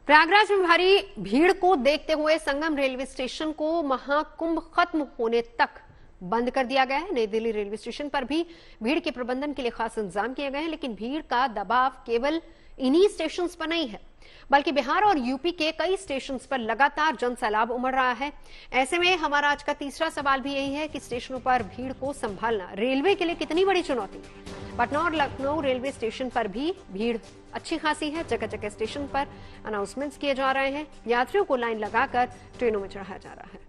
प्रयागराज में भारी भीड़ को देखते हुए संगम रेलवे स्टेशन को महाकुंभ खत्म होने तक बंद कर दिया गया है। नई दिल्ली रेलवे स्टेशन पर भी भीड़ के प्रबंधन के लिए खास इंतजाम किए गए हैं, लेकिन भीड़ का दबाव केवल इन्हीं स्टेशंस पर नहीं है, बल्कि बिहार और यूपी के कई स्टेशंस पर लगातार जनसैलाब उमड़ रहा है। ऐसे में हमारा आज का तीसरा सवाल भी यही है कि स्टेशनों पर भीड़ को संभालना रेलवे के लिए कितनी बड़ी चुनौती। पटना और लखनऊ रेलवे स्टेशन पर भी भीड़ अच्छी खासी है। जगह जगह स्टेशन पर अनाउंसमेंट्स किए जा रहे हैं, यात्रियों को लाइन लगाकर ट्रेनों में चढ़ाया जा रहा है।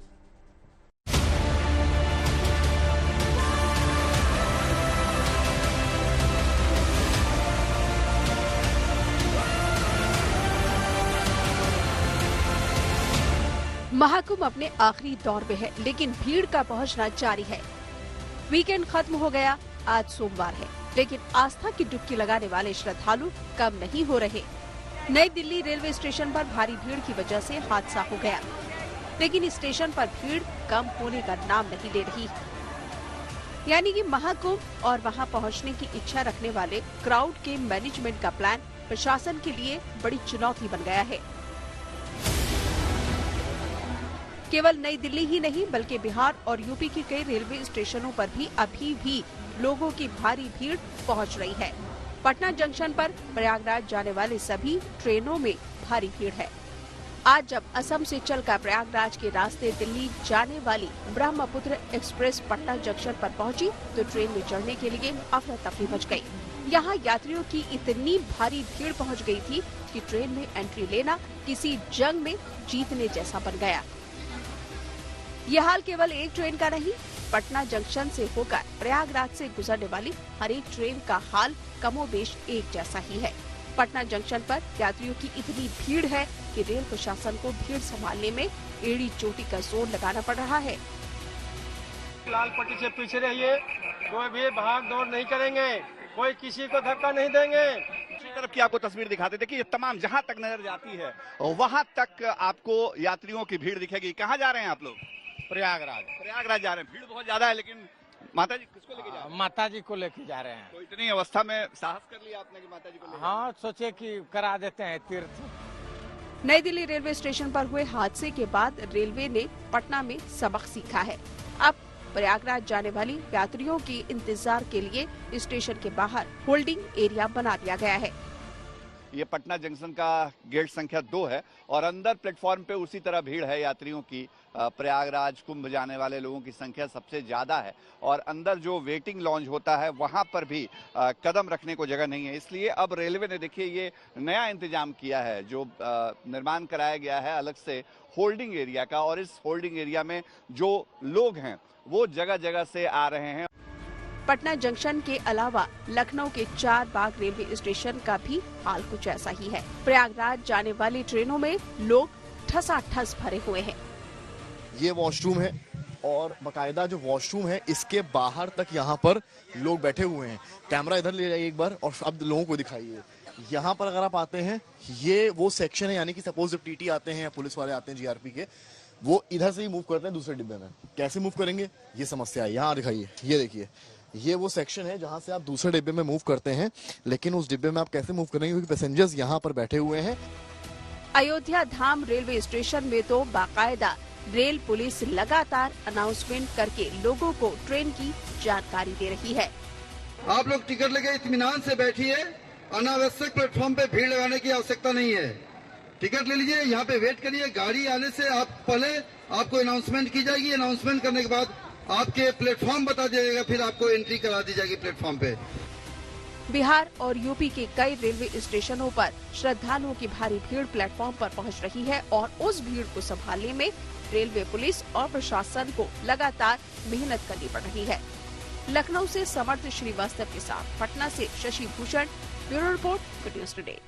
महाकुंभ अपने आखिरी दौर में है, लेकिन भीड़ का पहुंचना जारी है। वीकेंड खत्म हो गया, आज सोमवार है, लेकिन आस्था की डुबकी लगाने वाले श्रद्धालु कम नहीं हो रहे। नई दिल्ली रेलवे स्टेशन पर भारी भीड़ की वजह से हादसा हो गया, लेकिन इस स्टेशन पर भीड़ कम होने का नाम नहीं ले रही। यानी कि महाकुंभ और वहां पहुंचने की इच्छा रखने वाले क्राउड के मैनेजमेंट का प्लान प्रशासन के लिए बड़ी चुनौती बन गया है। केवल नई दिल्ली ही नहीं, बल्कि बिहार और यूपी के कई रेलवे स्टेशनों पर भी अभी भी लोगों की भारी भीड़ पहुंच रही है। पटना जंक्शन पर प्रयागराज जाने वाले सभी ट्रेनों में भारी भीड़ है। आज जब असम से चलकर प्रयागराज के रास्ते दिल्ली जाने वाली ब्रह्मपुत्र एक्सप्रेस पटना जंक्शन पर पहुंची, तो ट्रेन में चढ़ने के लिए अफरा तफरी मच गई। यहाँ यात्रियों की इतनी भारी भीड़ पहुँच गयी थी कि ट्रेन में एंट्री लेना किसी जंग में जीतने जैसा बन गया। यह हाल केवल एक ट्रेन का नहीं, पटना जंक्शन से होकर प्रयागराज से गुजरने वाली हर एक ट्रेन का हाल कमोबेश एक जैसा ही है। पटना जंक्शन पर यात्रियों की इतनी भीड़ है कि रेल प्रशासन को भीड़ संभालने में एड़ी चोटी का जोर लगाना पड़ रहा है। लाल पट्टी से पीछे रहिए, कोई भी भाग दौड़ नहीं करेंगे, कोई किसी को धक्का नहीं देंगे। दूसरी तरफ की आपको तस्वीर दिखाते, देखिए तमाम जहां तक नजर जाती है वहां तक आपको यात्रियों की भीड़ दिखेगी। कहाँ जा रहे हैं आप लोग? प्रयागराज जा रहे हैं। भीड़ बहुत ज्यादा है, लेकिन माता जी किसको लेके जा रहे हैं? माता जी को लेके जा रहे हैं। तो इतनी अवस्था में साहस कर लिया आपने कि माता जी को लेके? हाँ, सोचे कि करा देते हैं तीर्थ। नई दिल्ली रेलवे स्टेशन पर हुए हादसे के बाद रेलवे ने पटना में सबक सीखा है। अब प्रयागराज जाने वाली यात्रियों के इंतजार के लिए स्टेशन के बाहर होल्डिंग एरिया बना दिया गया है। ये पटना जंक्शन का गेट संख्या 2 है और अंदर प्लेटफॉर्म पे उसी तरह भीड़ है यात्रियों की। प्रयागराज कुंभ जाने वाले लोगों की संख्या सबसे ज्यादा है और अंदर जो वेटिंग लॉन्ज होता है वहां पर भी कदम रखने को जगह नहीं है। इसलिए अब रेलवे ने देखिए ये नया इंतजाम किया है, जो निर्माण कराया गया है अलग से होल्डिंग एरिया का, और इस होल्डिंग एरिया में जो लोग हैं वो जगह जगह से आ रहे हैं। पटना जंक्शन के अलावा लखनऊ के चार बाग रेलवे स्टेशन का भी हाल कुछ ऐसा ही है। प्रयागराज जाने वाली ट्रेनों में लोग ठसाठस भरे हुए हैं। ये वॉशरूम है और बकायदा जो वॉशरूम है इसके बाहर तक यहाँ पर लोग बैठे हुए हैं। कैमरा इधर ले जाइए एक बार और अब लोगों को दिखाइए। यहाँ पर अगर आप आते हैं, ये वो सेक्शन है, यानी कि सपोज जब टीटी आते हैं या पुलिस वाले आते हैं जीआरपी के, वो इधर से ही मूव करते हैं दूसरे डिब्बे में। कैसे मूव करेंगे ये समस्या है। यहाँ दिखाइए, ये देखिए, ये वो सेक्शन है जहां से आप दूसरे डिब्बे में मूव करते हैं, लेकिन उस डिब्बे में आप कैसे मूव करेंगे क्योंकि पैसेंजर्स यहाँ पर बैठे हुए हैं। अयोध्या धाम रेलवे स्टेशन में तो बाकायदा रेल पुलिस लगातार अनाउंसमेंट करके लोगों को ट्रेन की जानकारी दे रही है। आप लोग टिकट लेके इत्मीनान से बैठिए, अनावश्यक प्लेटफॉर्म पे भीड़ लगाने की आवश्यकता नहीं है। टिकट ले लीजिए, यहाँ पे वेट करिए। गाड़ी आने से आप पहले आपको अनाउंसमेंट की जाएगी। अनाउंसमेंट करने के बाद आपके प्लेटफॉर्म बता दिया जाएगा, फिर आपको एंट्री करा दी जाएगी प्लेटफॉर्म पे। बिहार और यूपी के कई रेलवे स्टेशनों पर श्रद्धालुओं की भारी भीड़ प्लेटफॉर्म पर पहुंच रही है और उस भीड़ को संभालने में रेलवे पुलिस और प्रशासन को लगातार मेहनत करनी पड़ रही है। लखनऊ से समर्थ श्रीवास्तव के साथ पटना से Shashi Bhushan, bureau report, good news today.